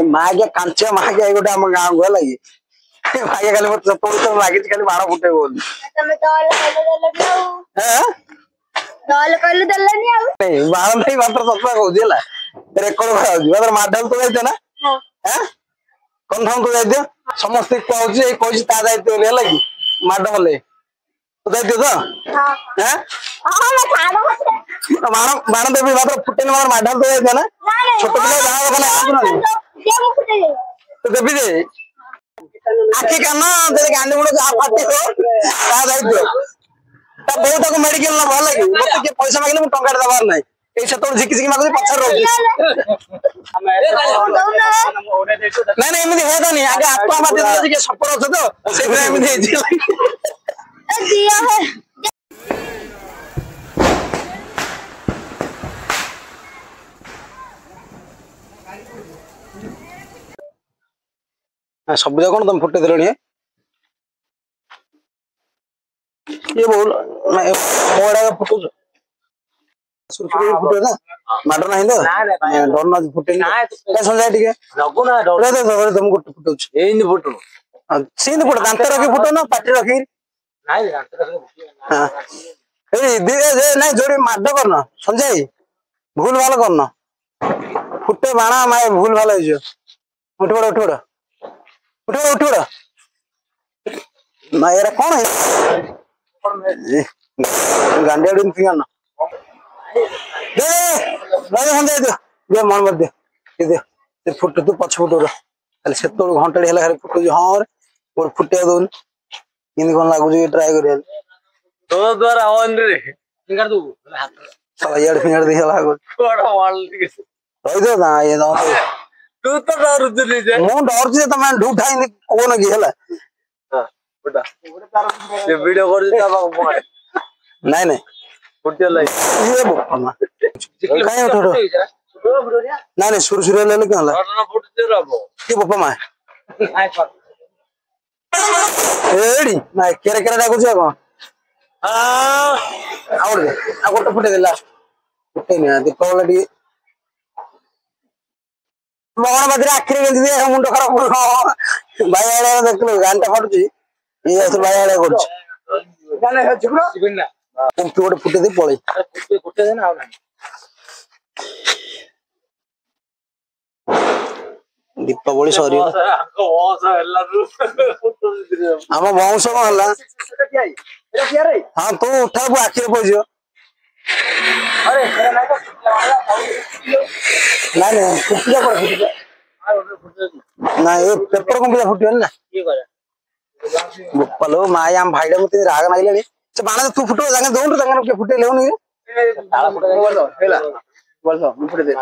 मागे कांचे मागे गोटे आम गाँव को लगी मागे खाली मत तो लगी खाली बाण फुटे बोल बाण नहीं मात्र सत्ता कहूँ रेकर्ड कर माडल तो जाइए ना कन्फर्म तो जाइए समस्त कहूँ ता दायित्व लगी माडल तो दायित्व तो बाण देवी मात्र फुटे माडल तो जाइए ना छोट पिला तो देवी दे आखि कान गांधी मुड़ फाटी दायित्व बहुत मेडिकल ना भल लगे मत पैसा मांगे मुझे टंका दबार ना से झिकी झिकी मागुची पछर रोगी ना ना एमती हेनी आगे आत्मा माध्यम सफर अच्छे तो से सब जगह कौन तुम फुटे दिल ये बोल मोड़ा फुटो फुटे ना माडर ना डर ना फुटे समझाए टे तुम गोटे फुटो फुटो सीन फुट दांत रखी फुटो ना पाटी रखी ना जोड़ी माड करना समझाई भूल भाल करना फुटे बाणा माए भूल भाल हो उठबड़ उठबड़ उठबड़ उठबड़ ना यार कौन है गांडी आड़ फिंगार ना दे दे मन मत दे दे फुट तू पछ फुट से घंटे खाली फुटू हाँ मोर फुटे दौन इन कौन लगुच ट्राए कर तो द्वारा हवन रे फिंगार दू यार फिंगार दे रही दे ना ये तू तो डर मु डर से तुम ढूठा कौन की है वीडियो कर नहीं नहीं फुटियो लाई ये बोपमा काहे उठो ना नहीं सुर सुर ले क्यों ला ये बोपमा एडी ना केरे केरे डाकु छ को आउड दे आ गोटे फुटे देला फुटे नहीं दीपावली टी मोहन बदरे आखिर गेल दे मुंड खराब भाई आड़े देखलो गानटा फटुची ये तो भाई आड़े करछ गाने है झुकरो सिबिना तुम गोटे फुटे दे पळे फुटे दे ना आ दीपावली सॉरी हम वंश हला हां तू उठा को आखिर पजियो अरे ना ना फुटिया पर फुटिया ना ये पेपर कम फुटियो ना की करे बोपलो माय हम भाईडा मते राग नाइले से बाण तू फुटो जांगे दोन जांगे के फुटे लेउनी ताला फुटे बोल हेला बोल फुटे दे